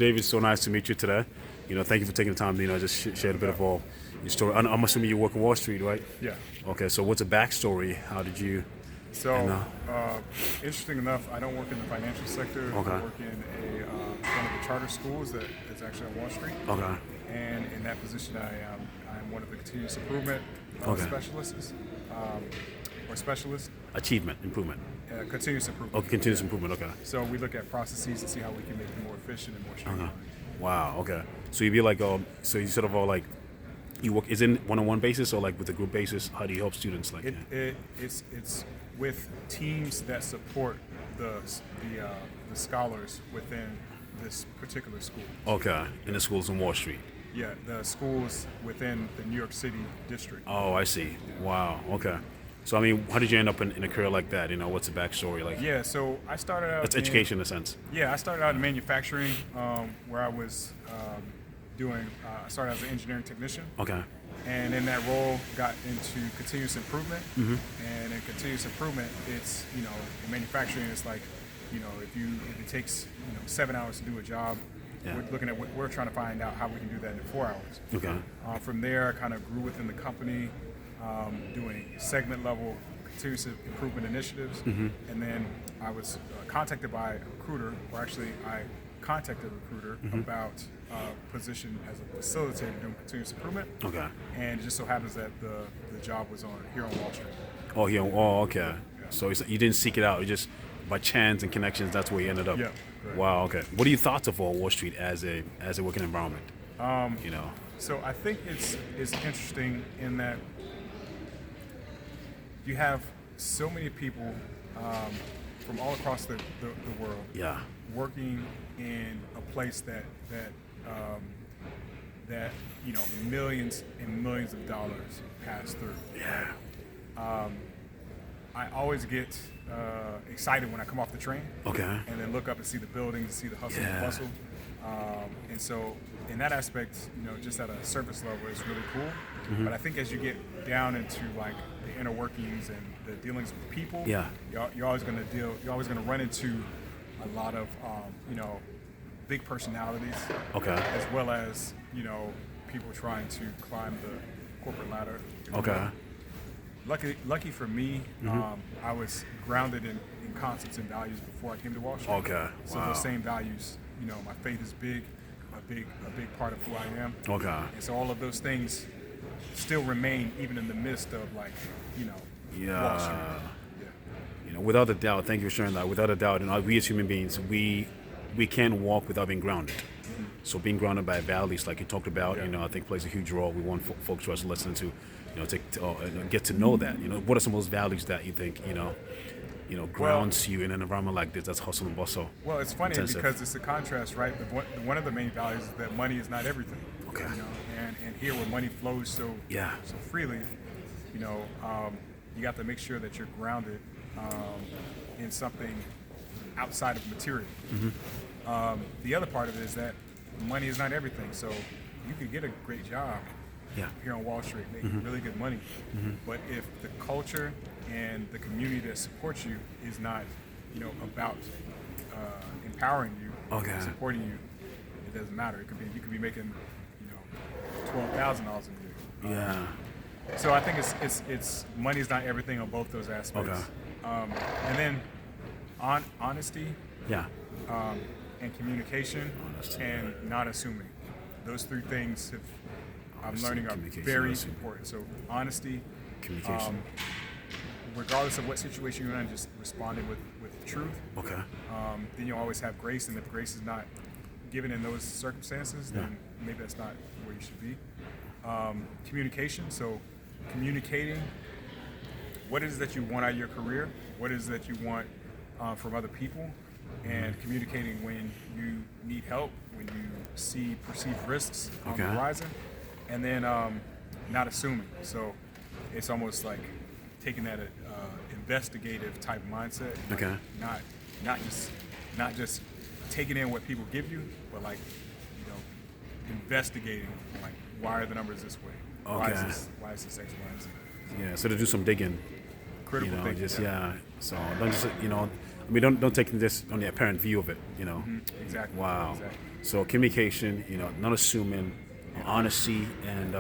David, so nice to meet you today. Thank you for taking the time to, just share a bit of all your story. I'm assuming you work on Wall Street, right? Yeah. Okay, so what's the backstory? How did you, and, So, interesting enough, I don't work in the financial sector. I okay, work in one of the charter schools that is actually on Wall Street. okay, And in that position, I'm one of the continuous improvement okay. specialists, or specialists, Achievement, improvement. continuous improvement. Okay, continuous improvement, okay. So we look at processes and see how we can make them more efficient and more streamlined. Wow, okay. So you'd be like, so you sort of all like, you work, is it one-on-one basis or like with a group basis? How do you help students like It's with teams that support the scholars within this particular school. Okay, in the schools on Wall Street. Yeah, the schools within the New York City district. Oh, I see. Wow, okay. So, I mean, how did you end up in a career like that? What's the backstory? Like, Yeah, so I started out. that's education in a sense. Yeah, I started out in manufacturing, where I was doing. I started as an engineering technician, Okay, and in that role, got into continuous improvement. And in continuous improvement, it's in manufacturing, it's like if it takes 7 hours to do a job, Yeah. we're looking at we're trying to find out how we can do that in 4 hours. okay, From there, I kind of grew within the company, doing segment level continuous improvement initiatives. And then I was contacted by a recruiter, or actually, I contacted a recruiter about a position as a facilitator doing continuous improvement. okay. And it just so happens that the job was on here on Wall Street. Oh, yeah. Oh, okay. So you didn't seek it out. You just by chance and connections. That's where you ended up. Yeah, correct. Wow. Okay. What are your thoughts of Wall Street as a working environment? You know. So I think it's interesting in that you have so many people from all across the world Yeah. working in a place um, that millions and millions of dollars pass through. Yeah. I always get excited when I come off the train Okay. and then look up and see the buildings, see the hustle Yeah. and bustle. And so, in that aspect, just at a surface level, it's really cool. Mm-hmm. But I think as you get down into like the inner workings and the dealings with people, Yeah. you're always going to You're always going to run into a lot of big personalities, Okay. as well as people trying to climb the corporate ladder. Okay. Lucky for me, I was grounded in concepts and values before I came to Wall Street. Okay. So Wow. those same values, my faith is a big part of who I am. Okay. And so all of those things still remain even in the midst of Wall Yeah. Street. Yeah. Without a doubt, thank you for sharing that. Without a doubt, we as human beings, we can't walk without being grounded. So being grounded by values, like you talked about, Yeah. I think plays a huge role. We want folks to us listen to, get to know that. What are some of those values that you think, grounds you in an environment like this that's hustle and bustle? Well, it's funny Intensive. because it's a contrast, right? One of the main values is that money is not everything. Okay. And here where money flows Yeah. so freely, you got to make sure that you're grounded in something outside of material. The other part of it is that money is not everything. So you can get a great job Yeah. here on Wall Street, making really good money. But if the culture and the community that supports you is not, about empowering you, Okay. supporting you, it doesn't matter. You could be making, $12,000 a year. Yeah. So I think it's money is not everything on both those aspects. Okay. And then honesty Yeah. and communication Honesty, and not assuming. Those three things I'm Honesty, learning are communication, very not assuming. important. So honesty, Communication. regardless of what situation you're in, just responding with truth. Okay. Then you'll always have grace, and if grace is not given in those circumstances, then maybe that's not where you should be. Communication, so communicating what it is that you want out of your career, what it is that you want from other people, and communicating when you need help, when you see perceived risks on the Okay. horizon, and then not assuming. So it's almost like taking that investigative type mindset. like Okay. not just taking in what people give you, but like investigating like why are the numbers this way? Why Okay. why is this X, Y, and Z? Yeah. So to do some digging. Critical thinking. Just yeah. So don't just I mean, don't take this on the apparent view of it. You know. Exactly. Wow. Exactly. So communication, you know, not assuming, honesty, and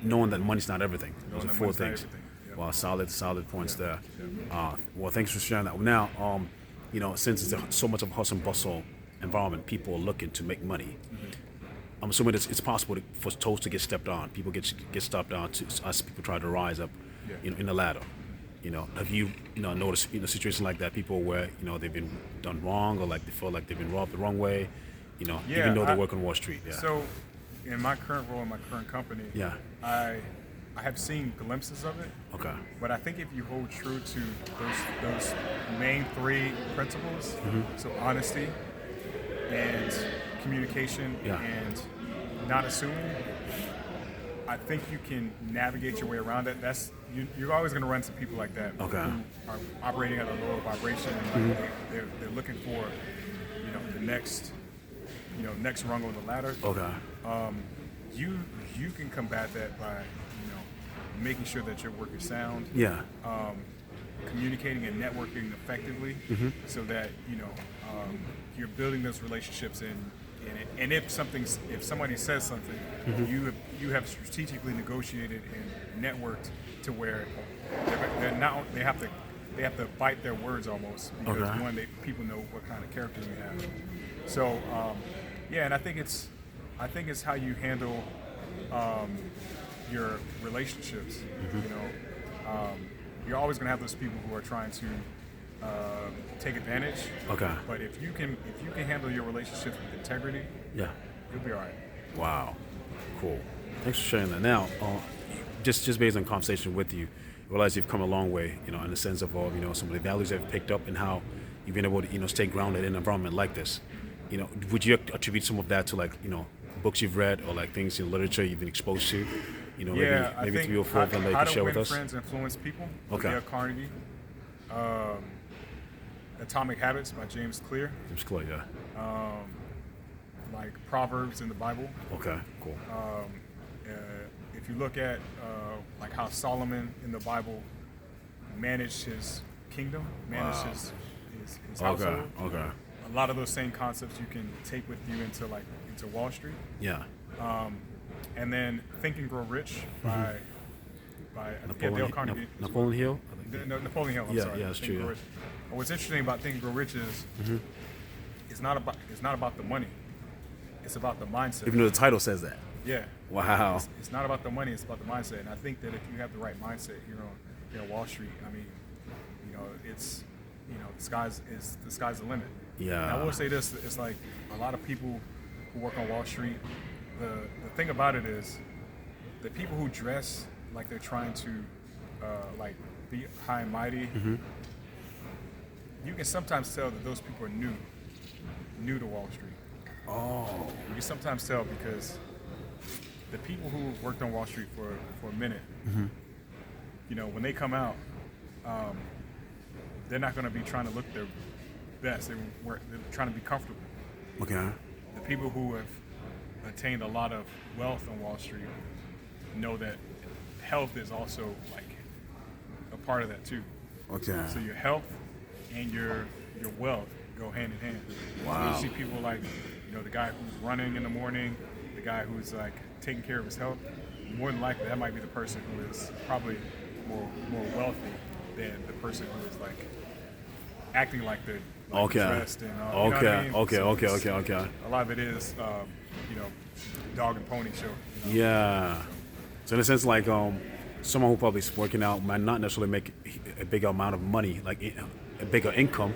knowing that money's not everything. Those Knowing are that four money's not things. everything. Yep. Wow, solid points Yeah. there. Well, thanks for sharing that. Now, you know, since it's so much of a hustle and bustle environment, people are looking to make money. I'm assuming it's possible for toes to get stepped on. People get stepped on as people try to rise up, Yeah. you know, in the ladder. You know, have you noticed a situation like that? People where they've been done wrong, or like they feel like they've been robbed the wrong way. You know, Yeah, even though they work on Wall Street. Yeah. So, in my current role in my current company, Yeah. I have seen glimpses of it. Okay. But I think if you hold true to those main three principles, so honesty and communication Yeah. and not assuming, I think you can navigate your way around it. You're always going to run into people like that Okay. who are operating at a lower vibration and like they're looking for the next rung on the ladder. Okay. You can combat that by making sure that your work is sound, Yeah. communicating and networking effectively, so that you're building those relationships and if somebody says something, you have strategically negotiated and networked to where they have to bite their words almost because Okay. people know what kind of character you have. So and I think it's how you handle your relationships. You're always going to have those people who are trying to take advantage. Okay. But if you can handle your relationships with integrity, Yeah. you'll be all right. Wow. Cool. Thanks for sharing that. Now, just based on conversation with you, I realize you've come a long way, in the sense of some of the values that you've picked up and how you've been able to, stay grounded in an environment like this. Would you attribute some of that to books you've read or things in literature you've been exposed to? I maybe think 3 or 4 of them that you How can to share Win with us. Friends Influence People. Okay. Dale Carnegie. Atomic Habits by James Clear. James Clear, yeah. Like Proverbs in the Bible. Okay, cool. If you look at how Solomon in the Bible managed his kingdom, managed his household. Okay. A lot of those same concepts you can take with you into Wall Street. Yeah. And then Think and Grow Rich by Dale Carnegie. Napoleon Hill? I think. Napoleon Hill. I'm Yeah, sorry. yeah, that's Think and true, Grow yeah. Rich. And what's interesting about Think and Grow Rich is it's not about the money. It's about the mindset. Even though the title says that. Yeah. Wow. It's not about the money. It's about the mindset. And I think that if you have the right mindset here on Wall Street, I mean, it's the sky's the limit. Yeah. And I will say this: it's like a lot of people who work on Wall Street. The thing about it is, the people who dress like they're trying to be high and mighty. You can sometimes tell that those people are new to Wall Street. Oh. You can sometimes tell because the people who worked on Wall Street for a minute, when they come out, they're not going to be trying to look their best. They're trying to be comfortable. Okay. The people who have attained a lot of wealth on Wall Street know that health is also a part of that too. Okay. So your health and your wealth go hand in hand. Wow. So you see people the guy who's running in the morning, the guy who's taking care of his health. More than likely, that might be the person who is probably more wealthy than the person who is acting like they're dressed and all. You know what I mean? Okay. So Okay. A lot of it is dog and pony show. Yeah. So in a sense, someone who probably is working out might not necessarily make a bigger amount of money, a bigger income,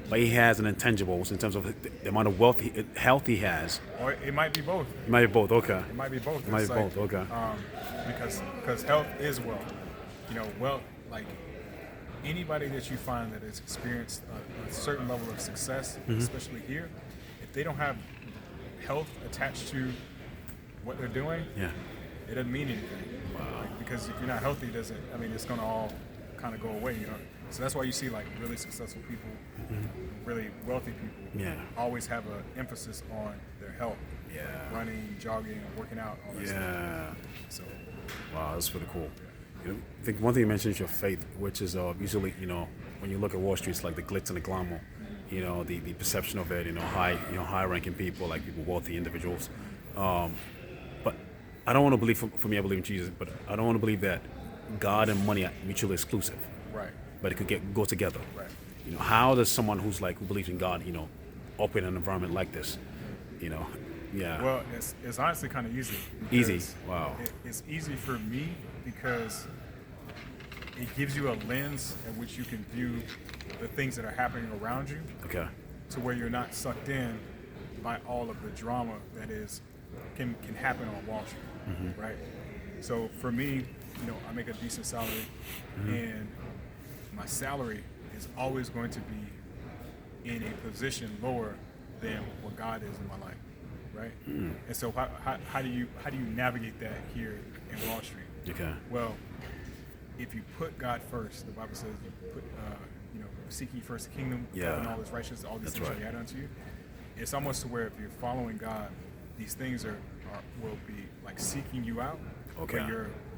but he has an intangibles in terms of the amount of health he has. Or it might be both. It might be both. Okay. It might be both. It might be both. Okay. Because health is wealth. Wealth, anybody that you find that has experienced a certain level of success, especially here, if they don't have health attached to what they're doing, Yeah. it doesn't mean anything. Wow. Because if you're not healthy, it's going to all kind of go away, So that's why you see really successful people, really wealthy people, Yeah. always have an emphasis on their health. Yeah. Running, jogging, working out, all that stuff. Yeah. So Wow, that's pretty cool. I think one thing you mentioned is your faith, which is usually, when you look at Wall Street, it's like the glitz and the glamour. You know, the perception of it. High ranking people, like people, wealthy individuals. But I don't want to believe. For me, I believe in Jesus, but I don't want to believe that God and money are mutually exclusive. Right. But it could go together. Right. You know, how does someone who believes in God, operate in an environment like this? You know, yeah. Well, it's honestly kind of easy. Easy. because Wow. It's easy for me because it gives you a lens in which you can view the things that are happening around you, Okay. to where you're not sucked in by all of the drama that can happen on Wall Street, right? So for me, I make a decent salary, and my salary is always going to be in a position lower than what God is in my life, right? And so how do you navigate that here in Wall Street? Okay. Well, if you put God first, the Bible says you put, seek ye first the kingdom, Yeah. and all His righteousness, all these That's things right. will be added unto you. It's almost to where if you're following God, these things will be like seeking you out. Okay. But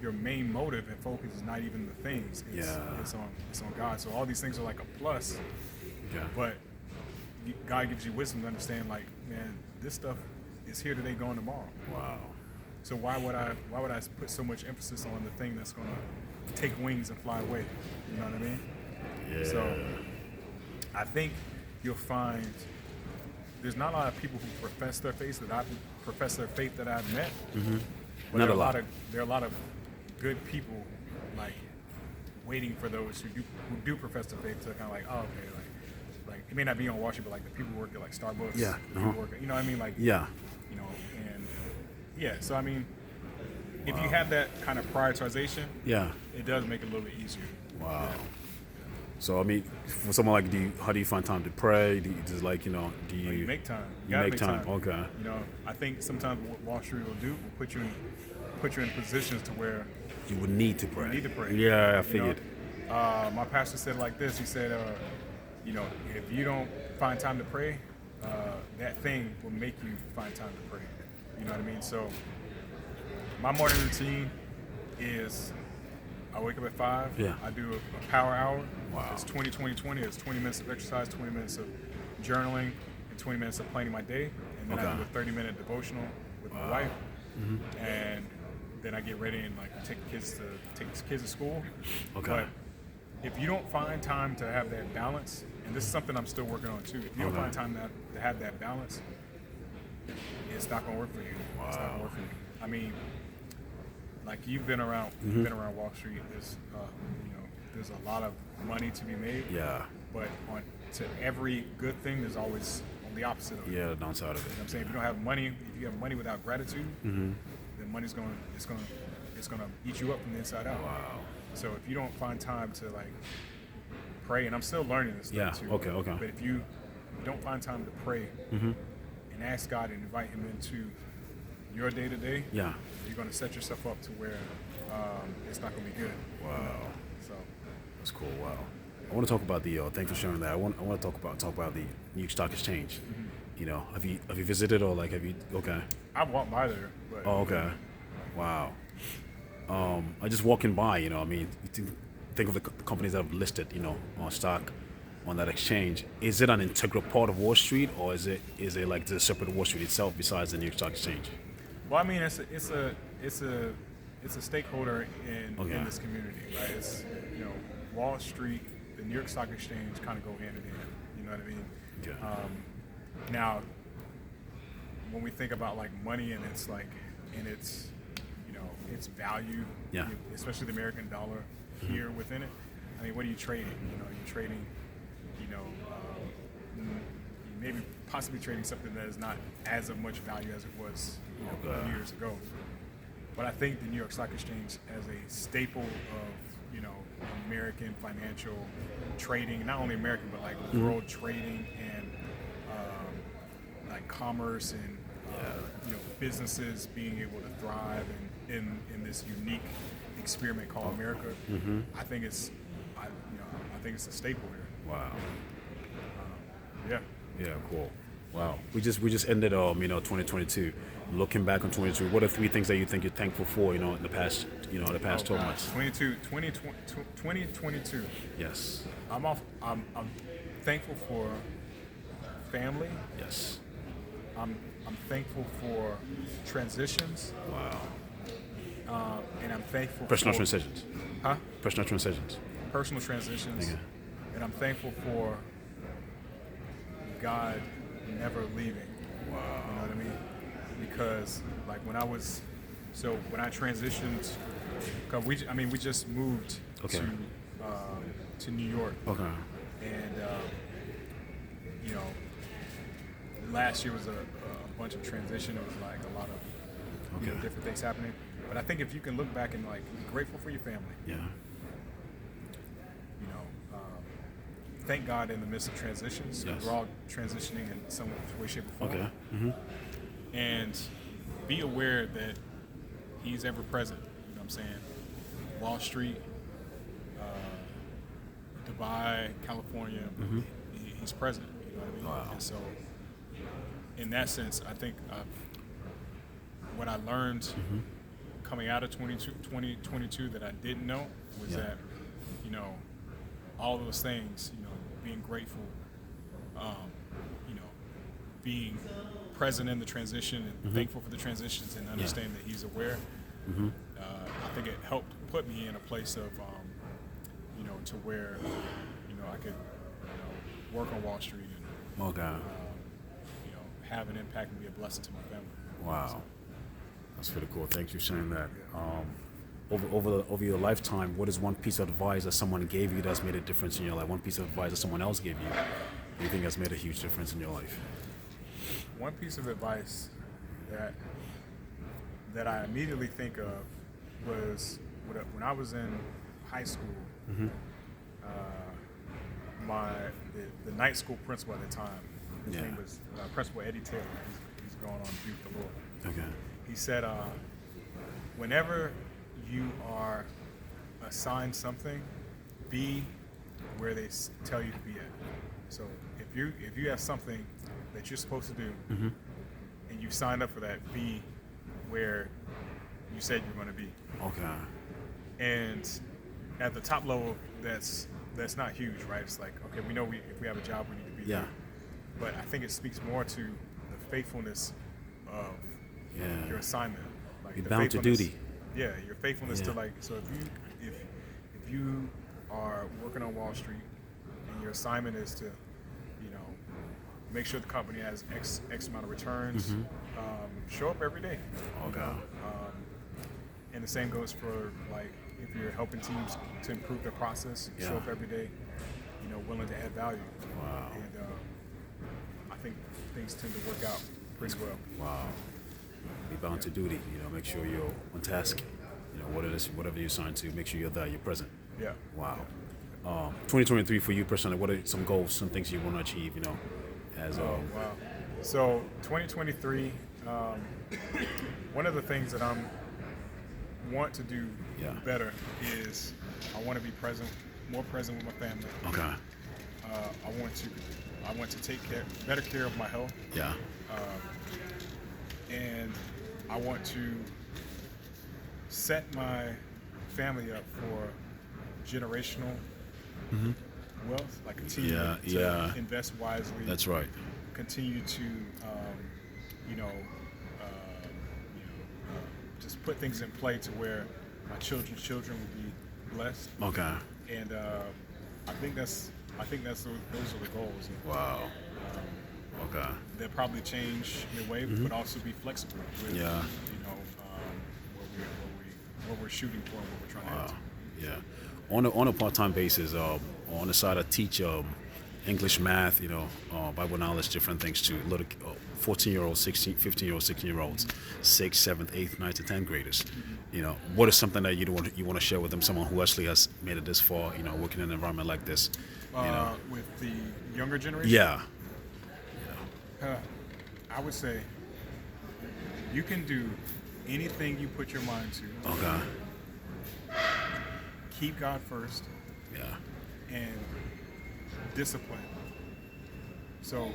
your main motive and focus is not even the things. It's on God. So all these things are like a plus, Yeah. but God gives you wisdom to understand, like, man, this stuff is here today, gone tomorrow. Wow. So why would I put so much emphasis on the thing that's gonna take wings and fly away? You know what I mean? Yeah. So I think you'll find there's not a lot of people who profess their faith that I've met. But Not there a lot. There are a lot of good people like waiting for those who do profess their faith to kind of like, oh, okay, like it may not be on Wall Street, but like the people who work at like Starbucks. Yeah, the people who work at, you know what I mean? Like, Yeah. and yeah. So I mean, if you have that kind of prioritization, Yeah. it does make it a little bit easier. Wow. So I mean, for someone like, how do you find time to pray? Do you just do you? You make time. You gotta make time. Okay. I think sometimes what Wall Street will do will put you in positions to where You would need to pray. you need to pray. Yeah, I figured. My pastor said it like this. He said, if you don't find time to pray, that thing will make you find time to pray. You know what I mean? So my morning routine is I wake up at 5. Yeah. I do a power hour. Wow. It's 20-20-20. It's 20 minutes of exercise, 20 minutes of journaling, and 20 minutes of planning my day. And then I Okay. do a 30-minute devotional with my wife. And then I get ready and take the kids to school. Okay. But if you don't find time to have that balance, and this is something I'm still working on too, if you don't Okay. find time to have that balance, it's not gonna work for you. It's not gonna work for you. I mean, like you've been around Wall Street. There's a lot of money to be made. Yeah. But to every good thing, there's always on the opposite of it. Yeah, the downside of it. You know what I'm saying? If you don't have money, if you have money without gratitude, then money's gonna eat you up from the inside out. Wow. So if you don't find time to pray, and I'm still learning this Yeah, stuff too. okay. But if you don't find time to pray and ask God and invite Him into your day to day, Yeah. you're gonna set yourself up to where it's not gonna be good. Wow. So That's cool. Wow. I want to talk about the. Thanks for sharing that. I want to talk about the New York Stock Exchange. Have you visited or have you? Okay. I walked by there, but Oh, okay. Wow. I just walking by. I mean, you think of the companies that have listed, on stock on that exchange. Is it an integral part of Wall Street, or is it like the separate Wall Street itself besides the New York Stock Exchange? well, I mean, it's a stakeholder in this community, right? It's Wall Street, the New York Stock Exchange kind of go hand in hand. You know what I mean? Okay. Now, when we think about money and its its value, Yeah. especially the American dollar here within it. I mean, what are you trading? You're trading, you maybe possibly trading something that is not as of much value as it was years ago. But I think the New York Stock Exchange as a staple of American financial trading, not only American but world trading and commerce and businesses being able to thrive in this unique experiment called America. I think it's I think it's a staple here. Wow. Yeah. Yeah. Cool. Wow. We just ended 2022. Looking back on 2022, what are three things that you think you're thankful for, in the past, the past 12 months? 2022. Yes. I'm thankful for family. Yes. I'm thankful for transitions, Wow. and I'm thankful Personal for transitions. huh? Personal transitions. Personal transitions, Okay. and I'm thankful for God never leaving. Wow. You know what I mean? Because like when I transitioned, cause we just moved Okay. to New York, Okay. and last year was a bunch of transition. It was like a lot of Okay. different things happening. But I think if you can look back and like be grateful for your family, Yeah. thank God in the midst of transitions. Yes. We're all transitioning in some way, shape, or form. Okay. Mm-hmm. And be aware that He's ever present. You know what I'm saying? Wall Street, Dubai, California, He's present. You know what I mean? Wow. And so, in that sense, I think what I learned coming out of 2022 that I didn't know was Yeah. that, all those things, being grateful, being present in the transition and thankful for the transitions and understanding that He's aware. I think it helped put me in a place of, to where, I could, work on Wall Street and, Okay. have an impact and be a blessing to my family. Wow. That's pretty cool. Thanks for sharing that. Over your lifetime, what is one piece of advice that someone gave you that's made a difference in your life? One piece of advice that someone else gave you, do you think has made a huge difference in your life? One piece of advice that I immediately think of was when I was in high school. The night school principal at the time, his name was Principal Eddie Taylor. He's going on to be with the Lord. Okay. He said, whenever you are assigned something, be where they tell you to be at. So if you have something that you're supposed to do, and you signed up for that, be where you said you're going to be. Okay. And at the top level, that's not huge, right? It's like, okay, we know if we have a job, we need to be there. But I think it speaks more to the faithfulness of your assignment. Like You're the bound to faithfulness- duty. Yeah, your faithfulness to Yeah. so if you are working on Wall Street and your assignment is to, make sure the company has X amount of returns, show up every day. Okay. And the same goes for like if you're helping teams to improve their process, show up every day, willing to add value. Wow. And I think things tend to work out pretty well. Wow. Be bound to duty. Make sure you're on task. Whatever you sign to, make sure you're there. You're present. Yeah. Wow. 2023 for you personally. What are some goals, some things you want to achieve? As Wow. So 2023, one of the things that I want to do better is I want to be more present with my family. Okay. I want to take better care of my health, Yeah. and I want to set my family up for generational wealth, like continue to invest wisely. That's right. Continue to, just put things in play to where my children's children will be blessed. Okay. And I think those are the goals. Wow. Okay. They'll probably change in a way, but also be flexible with what we're shooting for and what we're trying to Wow. do. Yeah. On a part-time basis, on the side I teach English, math, Bible knowledge, different things to little 14-year-olds, 16, 15-year-olds, 16-year-olds, 6th, 7th, 8th, 9th, and 10th graders. What is something that you want to share with them? Someone who actually has made it this far, working in an environment like this. With the younger generation. Yeah. I would say you can do anything you put your mind to. Okay. Keep God first. Yeah. And discipline. So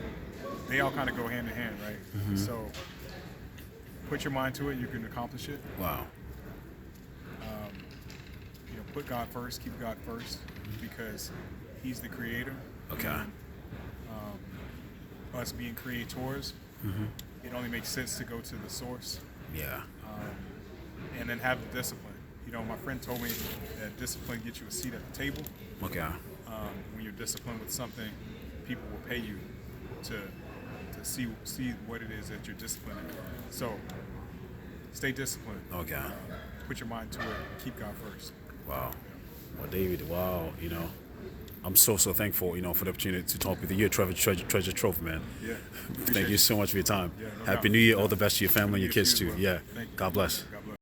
they all kind of go hand in hand, right? So put your mind to it, you can accomplish it. Wow. Put God first, keep God first, because He's the creator. Okay. And, us being creators, it only makes sense to go to the source, Yeah. and then have the discipline. My friend told me that discipline gets you a seat at the table. Okay. When you're disciplined with something, people will pay you to see what it is that you're disciplined in. So stay disciplined. Okay. Put your mind to it. Keep God first. Wow. Well, David, wow, I'm so thankful, for the opportunity to talk with you. You're treasure trove, man. Yeah. Thank you so much for your time. Yeah, no Happy doubt. New Year. All the best to your family and your kids You too. as well. Yeah. Thank you. God bless. God